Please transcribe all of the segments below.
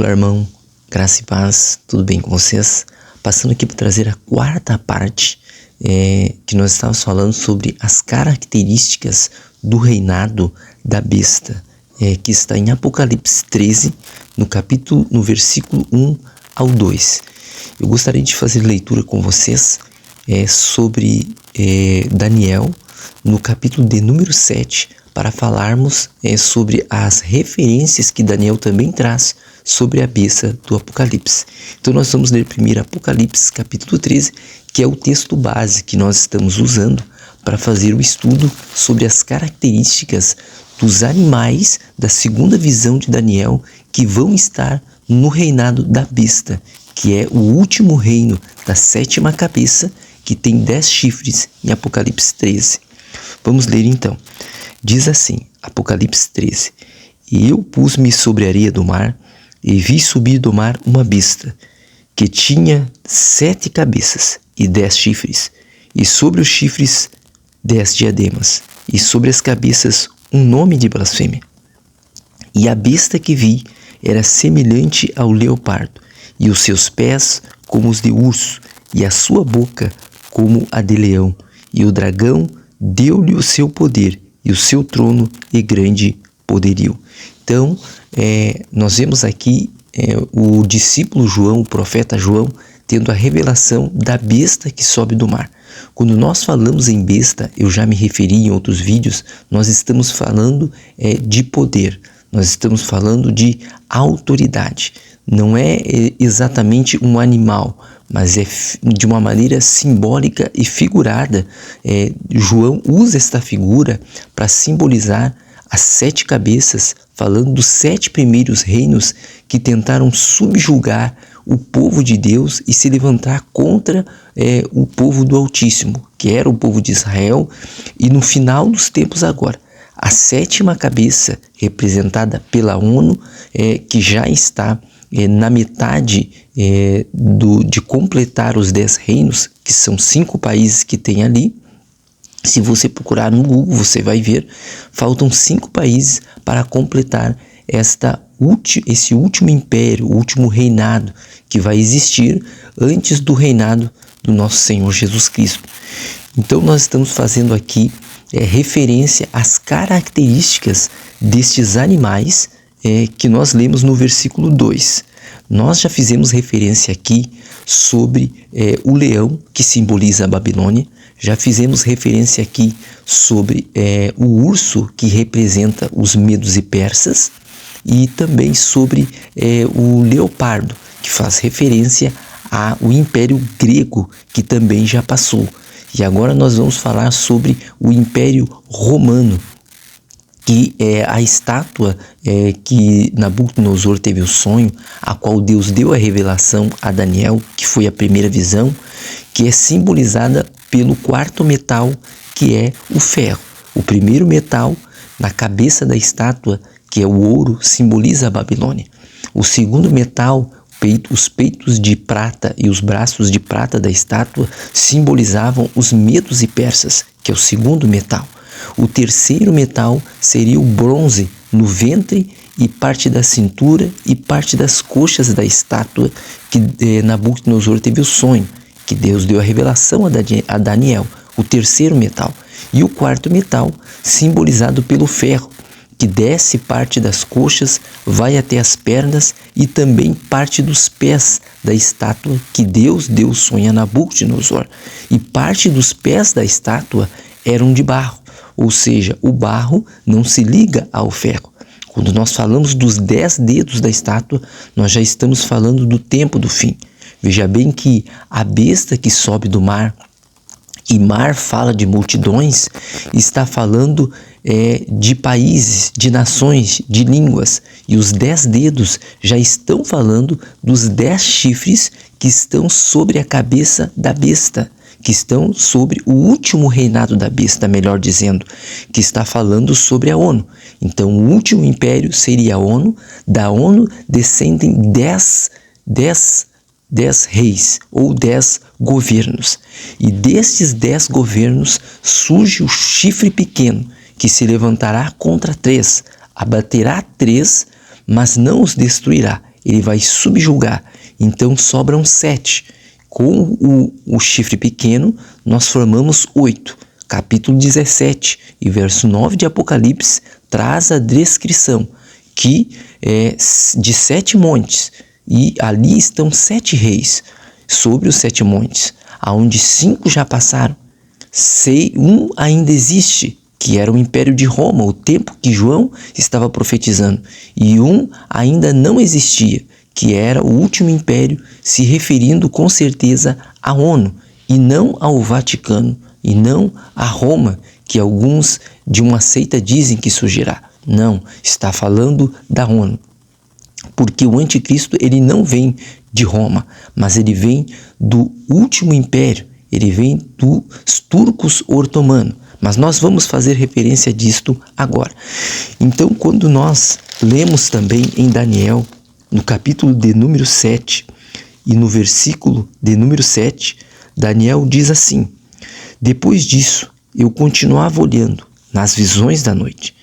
Olá, irmão, graça e paz, tudo bem com vocês? Passando aqui para trazer a quarta parte que nós estávamos falando sobre as características do reinado da besta, que está em Apocalipse 13, no versículo 1 ao 2. Eu gostaria de fazer leitura com vocês sobre Daniel, no capítulo de número 7, para falarmos sobre as referências que Daniel também traz sobre a besta do Apocalipse. Então nós vamos ler primeiro Apocalipse capítulo 13, que é o texto base que nós estamos usando para fazer o estudo sobre as características dos animais da segunda visão de Daniel que vão estar no reinado da besta, que é o último reino da sétima cabeça, que tem 10 chifres em Apocalipse 13. Vamos ler então. Diz assim, Apocalipse 13: E eu pus-me sobre a areia do mar, e vi subir do mar uma besta, que tinha 7 cabeças e 10 chifres, e sobre os chifres 10 diademas, e sobre as cabeças um nome de blasfêmia. E a besta que vi era semelhante ao leopardo, e os seus pés como os de urso, e a sua boca como a de leão. E o dragão deu-lhe o seu poder, e o seu trono e grande poderio. Então, nós vemos aqui o discípulo João, o profeta João, tendo a revelação da besta que sobe do mar. Quando nós falamos em besta, eu já me referi em outros vídeos, nós estamos falando de poder, nós estamos falando de autoridade. Não é exatamente um animal, mas é de uma maneira simbólica e figurada. João usa esta figura para simbolizar as 7 cabeças, falando dos 7 primeiros reinos que tentaram subjugar o povo de Deus e se levantar contra o povo do Altíssimo, que era o povo de Israel. E no final dos tempos agora, a 7ª cabeça, representada pela ONU, que já está na metade de completar os 10 reinos, que são 5 países que tem ali. Se você procurar no Google, você vai ver, faltam 5 países para completar esse último império, o último reinado que vai existir antes do reinado do nosso Senhor Jesus Cristo. Então nós estamos fazendo aqui referência às características destes animais que nós lemos no versículo 2. Nós já fizemos referência aqui sobre o leão, que simboliza a Babilônia. Já fizemos referência aqui sobre o urso, que representa os medos e persas. E também sobre o leopardo, que faz referência ao Império Grego, que também já passou. E agora nós vamos falar sobre o Império Romano, que é a estátua que Nabucodonosor teve o sonho, a qual Deus deu a revelação a Daniel, que foi a primeira visão, que é simbolizada pelo 4º metal, que é o ferro. O primeiro metal na cabeça da estátua, que é o ouro, simboliza a Babilônia. O segundo metal, os peitos de prata e os braços de prata da estátua, simbolizavam os medos e persas, que é o segundo metal. O terceiro metal seria o bronze no ventre e parte da cintura e parte das coxas da estátua, que Nabucodonosor teve o sonho, que Deus deu a revelação a Daniel, o terceiro metal. E o 4º metal, simbolizado pelo ferro, que desce parte das coxas, vai até as pernas e também parte dos pés da estátua, que Deus deu o sonho a Nabucodonosor. E parte dos pés da estátua eram de barro, ou seja, o barro não se liga ao ferro. Quando nós falamos dos 10 dedos da estátua, nós já estamos falando do tempo do fim. Veja bem que a besta que sobe do mar, e mar fala de multidões, está falando de países, de nações, de línguas. E os 10 dedos já estão falando dos 10 chifres que estão sobre a cabeça da besta, que estão sobre o último reinado da besta, melhor dizendo, que está falando sobre a ONU. Então o último império seria a ONU. Da ONU descendem 10 reis ou 10 governos. E destes 10 governos surge o chifre pequeno, que se levantará contra 3, abaterá 3, mas não os destruirá. ele vai subjugar. Então sobram 7. Com o chifre pequeno, nós formamos 8. Capítulo 17 e verso 9 de Apocalipse traz a descrição que é de 7 montes, e ali estão 7 reis sobre os 7 montes, aonde 5 já passaram. Um ainda existe, que era o Império de Roma, o tempo que João estava profetizando, e um ainda não existia, que era o último império, se referindo com certeza à ONU, e não ao Vaticano, e não a Roma, que alguns de uma seita dizem que surgirá. Não, está falando da ONU. Porque o anticristo, ele não vem de Roma, mas ele vem do último império, ele vem dos turcos otomanos. Mas nós vamos fazer referência disto agora. Então, quando nós lemos também em Daniel, no capítulo de número 7, e no versículo de número 7, Daniel diz assim: depois disso, eu continuava olhando nas visões da noite,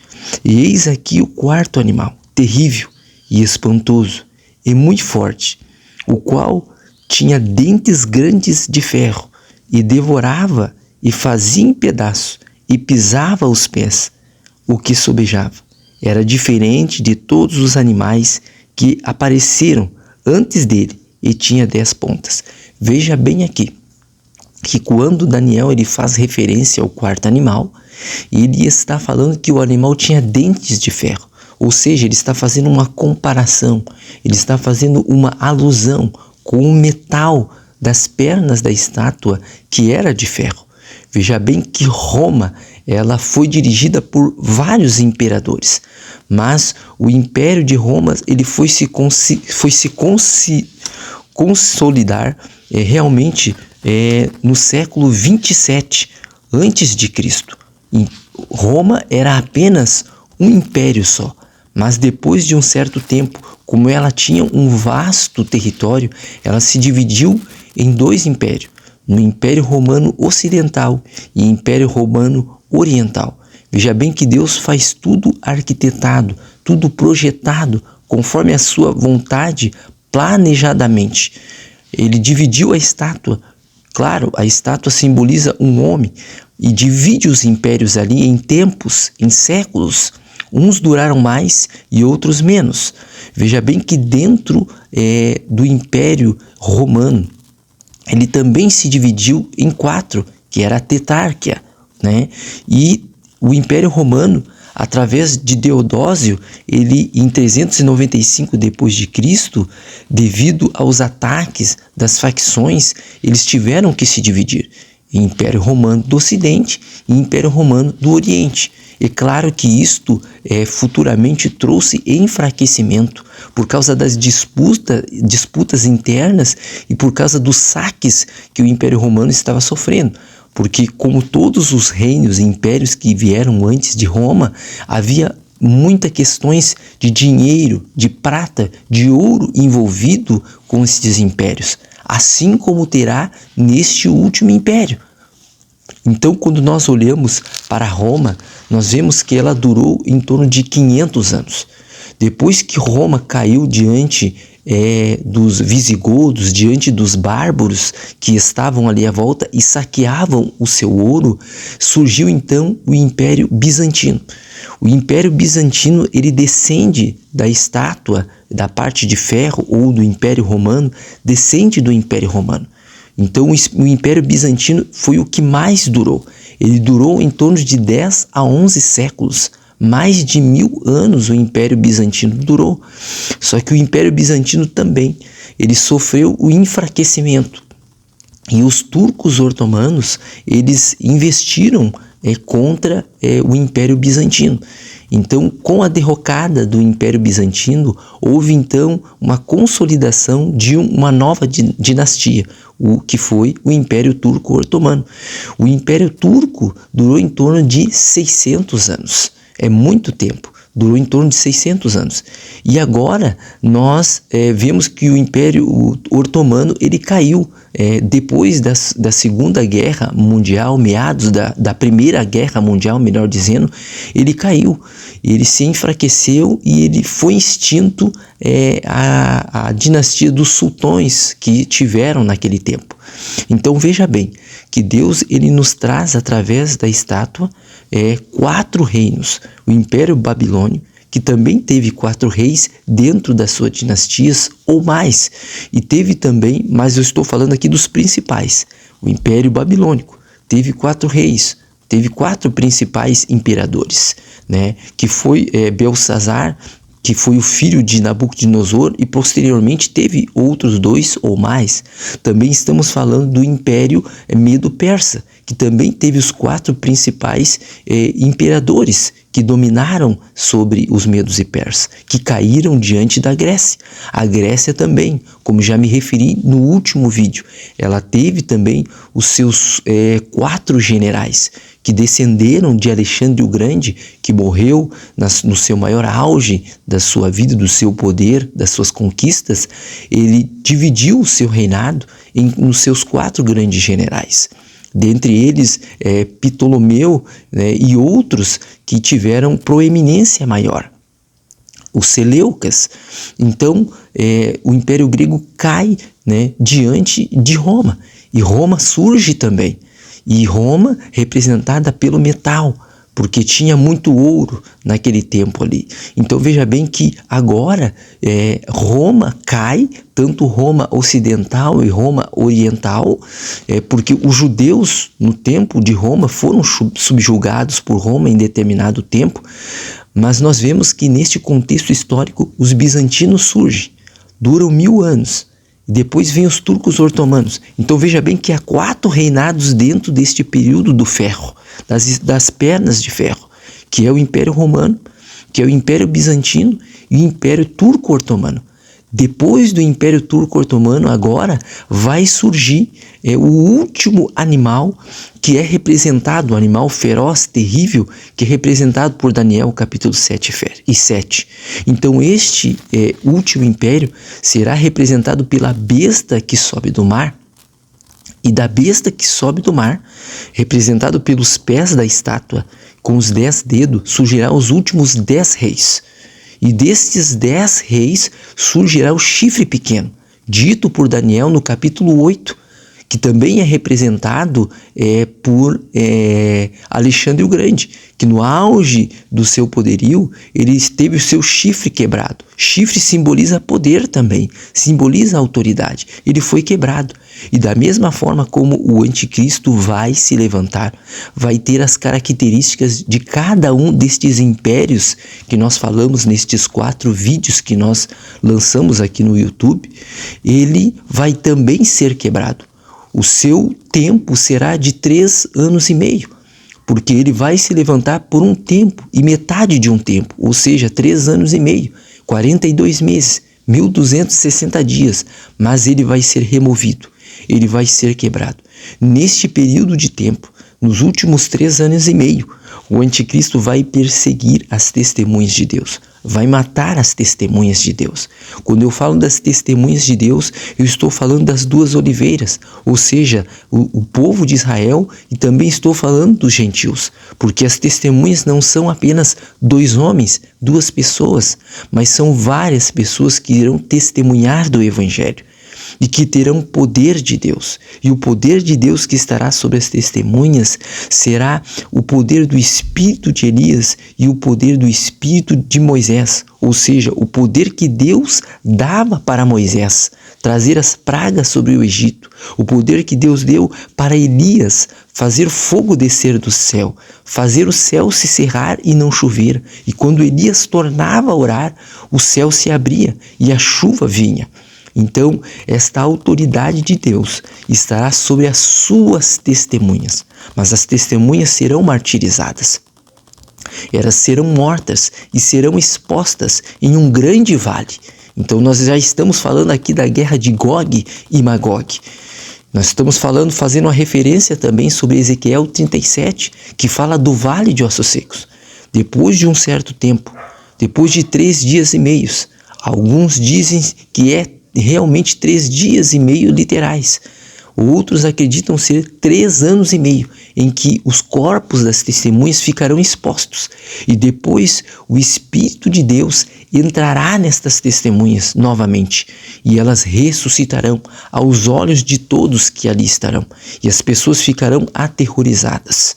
e eis aqui o quarto animal, terrível e espantoso, e muito forte, o qual tinha dentes grandes de ferro, e devorava e fazia em pedaços, e pisava os pés, o que sobejava. Era diferente de todos os animais que apareceram antes dele, e tinha 10 pontas. Veja bem aqui, que quando Daniel ele faz referência ao quarto animal, ele está falando que o animal tinha dentes de ferro. Ou seja, ele está fazendo uma comparação, ele está fazendo uma alusão com o metal das pernas da estátua, que era de ferro. Veja bem que Roma, ela foi dirigida por vários imperadores, mas o Império de Roma ele foi se consolidar realmente no século 27 antes de Cristo. Roma era apenas um império só, mas depois de um certo tempo, como ela tinha um vasto território, ela se dividiu em 2 impérios, no Império Romano Ocidental e Império Romano Oriental. Veja bem que Deus faz tudo arquitetado, tudo projetado, conforme a sua vontade, planejadamente. Ele dividiu a estátua. Claro, a estátua simboliza um homem e divide os impérios ali em tempos, em séculos. Uns duraram mais e outros menos. Veja bem que dentro do Império Romano, ele também se dividiu em 4, que era a Tetrarquia, né? E o Império Romano, através de Teodósio, ele em 395 depois de Cristo, devido aos ataques das facções, eles tiveram que se dividir em Império Romano do Ocidente e Império Romano do Oriente. É claro que isto futuramente trouxe enfraquecimento por causa das disputas internas e por causa dos saques que o Império Romano estava sofrendo. Porque, como todos os reinos e impérios que vieram antes de Roma, havia muitas questões de dinheiro, de prata, de ouro envolvido com esses impérios, assim como terá neste último império. Então, quando nós olhamos para Roma, nós vemos que ela durou em torno de 500 anos. Depois que Roma caiu diante dos visigodos, diante dos bárbaros que estavam ali à volta e saqueavam o seu ouro, surgiu então o Império Bizantino. O Império Bizantino, ele descende da estátua, da parte de ferro ou do Império Romano, descende do Império Romano. Então o Império Bizantino foi o que mais durou. Ele durou em torno de 10 a 11 séculos. Mais de 1000 anos o Império Bizantino durou. Só que o Império Bizantino também, ele sofreu o enfraquecimento. E os turcos otomanos, eles investiram contra o Império Bizantino. Então, com a derrocada do Império Bizantino, houve então uma consolidação de uma nova dinastia, o que foi o Império Turco Otomano. O Império Turco durou em torno de 600 anos. É muito tempo, durou em torno de 600 anos. E agora nós vemos que o Império Otomano ele caiu depois da Segunda Guerra Mundial, meados da Primeira Guerra Mundial, melhor dizendo, ele caiu, ele se enfraqueceu e ele foi extinto a dinastia dos sultões que tiveram naquele tempo. Então veja bem, que Deus ele nos traz através da estátua 4 reinos, o Império Babilônio, que também teve 4 reis dentro das suas dinastias ou mais. E teve também, mas eu estou falando aqui dos principais, o Império Babilônico. Teve 4 reis, teve 4 principais imperadores, né? Que foi Belsazar, que foi o filho de Nabucodonosor, e posteriormente teve outros 2 ou mais. Também estamos falando do Império Medo-Persa, que também teve os 4 principais imperadores que dominaram sobre os medos e persas, que caíram diante da Grécia. A Grécia também, como já me referi no último vídeo, ela teve também os seus 4 generais, que descenderam de Alexandre o Grande, que morreu no seu maior auge da sua vida, do seu poder, das suas conquistas. Ele dividiu o seu reinado nos seus 4 grandes generais. Dentre eles, Ptolomeu, né, e outros que tiveram proeminência maior. Os Seleucas. Então, o Império Grego cai, né, diante de Roma. E Roma surge também. E Roma representada pelo metal, porque tinha muito ouro naquele tempo ali. Então veja bem que agora Roma cai, tanto Roma ocidental e Roma oriental, porque os judeus no tempo de Roma foram subjugados por Roma em determinado tempo, mas nós vemos que neste contexto histórico os bizantinos surgem, duram 1000 anos. Depois vem os turcos otomanos. Então veja bem que há 4 reinados dentro deste período do ferro, das pernas de ferro, que é o Império Romano, que é o Império Bizantino e o Império Turco-Otomano. Depois do Império Turco-Otomano, agora vai surgir o último animal que é representado, o animal feroz, terrível, que é representado por Daniel, capítulo 7 e 7. Então este último império será representado pela besta que sobe do mar, e da besta que sobe do mar, representado pelos pés da estátua, com os 10 dedos, surgirá os últimos 10 reis. E destes 10 reis surgirá o chifre pequeno, dito por Daniel no capítulo 8, que também é representado por Alexandre o Grande, que no auge do seu poderio, ele teve o seu chifre quebrado. Chifre simboliza poder também, simboliza autoridade. Ele foi quebrado. E da mesma forma como o anticristo vai se levantar, vai ter as características de cada um destes impérios que nós falamos nestes 4 vídeos que nós lançamos aqui no YouTube, ele vai também ser quebrado. O seu tempo será de 3 anos e meio, porque ele vai se levantar por um tempo e metade de um tempo, ou seja, 3 anos e meio, 42 meses, 1260 dias, mas ele vai ser removido, ele vai ser quebrado. Neste período de tempo, nos últimos 3 anos e meio, o anticristo vai perseguir as testemunhas de Deus, vai matar as testemunhas de Deus. Quando eu falo das testemunhas de Deus, eu estou falando das 2 oliveiras, ou seja, o povo de Israel, e também estou falando dos gentios, porque as testemunhas não são apenas 2 homens, 2 pessoas, mas são várias pessoas que irão testemunhar do Evangelho e que terão poder de Deus. E o poder de Deus que estará sobre as testemunhas será o poder do espírito de Elias e o poder do espírito de Moisés, ou seja, o poder que Deus dava para Moisés trazer as pragas sobre o Egito, o poder que Deus deu para Elias fazer fogo descer do céu, fazer o céu se cerrar e não chover, e quando Elias tornava a orar, o céu se abria e a chuva vinha. Então, esta autoridade de Deus estará sobre as suas testemunhas, mas as testemunhas serão martirizadas. Elas serão mortas e serão expostas em um grande vale. Então, nós já estamos falando aqui da guerra de Gog e Magog. Nós estamos fazendo uma referência também sobre Ezequiel 37, que fala do vale de ossos secos. Depois de um certo tempo, depois de 3 dias e meios, alguns dizem que é realmente 3 dias e meio literais. Outros acreditam ser 3 anos e meio, em que os corpos das testemunhas ficarão expostos. E depois o Espírito de Deus entrará nestas testemunhas novamente. E elas ressuscitarão aos olhos de todos que ali estarão. E as pessoas ficarão aterrorizadas.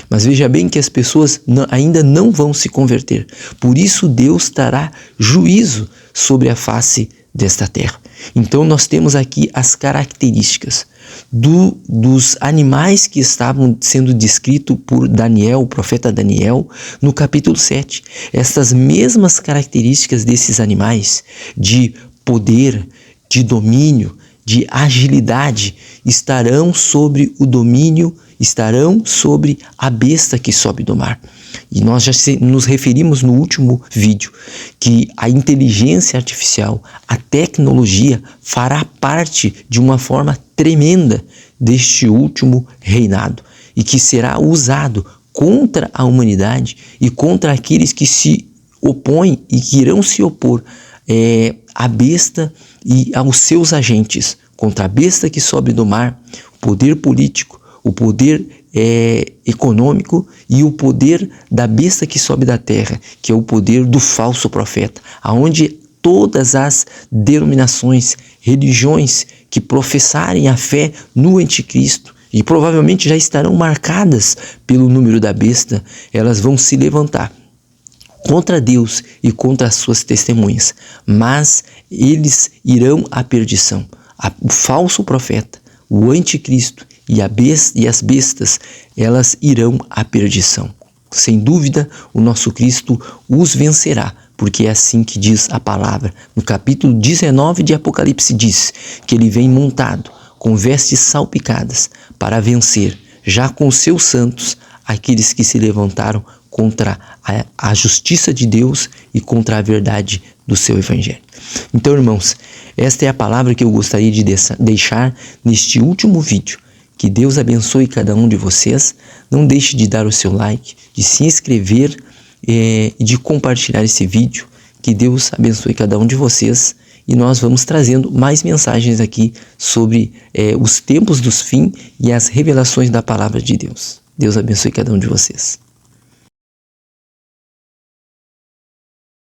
Mas veja bem que as pessoas ainda não vão se converter. Por isso Deus trará juízo sobre a face desta terra. Então nós temos aqui as características dos animais que estavam sendo descritos por Daniel, o profeta Daniel, no capítulo 7. Essas mesmas características desses animais, de poder, de domínio, de agilidade, estarão sobre o domínio, estarão sobre a besta que sobe do mar. E nós já nos referimos no último vídeo que a inteligência artificial, a tecnologia, fará parte de uma forma tremenda deste último reinado e que será usado contra a humanidade e contra aqueles que se opõem e que irão se opor à besta e aos seus agentes, contra a besta que sobe do mar, o poder político, o poder econômico e o poder da besta que sobe da terra, que é o poder do falso profeta, aonde todas as denominações, religiões que professarem a fé no anticristo e provavelmente já estarão marcadas pelo número da besta, elas vão se levantar contra Deus e contra as suas testemunhas, mas eles irão à perdição. O falso profeta, o anticristo e as bestas, elas irão à perdição. Sem dúvida, o nosso Cristo os vencerá, porque é assim que diz a palavra. No capítulo 19 de Apocalipse diz que ele vem montado, com vestes salpicadas, para vencer, já com os seus santos, aqueles que se levantaram contra a justiça de Deus e contra a verdade do seu evangelho. Então, irmãos, esta é a palavra que eu gostaria de deixar neste último vídeo. Que Deus abençoe cada um de vocês. Não deixe de dar o seu like, de se inscrever e de compartilhar esse vídeo. Que Deus abençoe cada um de vocês. E nós vamos trazendo mais mensagens aqui sobre os tempos dos fins e as revelações da palavra de Deus. Deus abençoe cada um de vocês.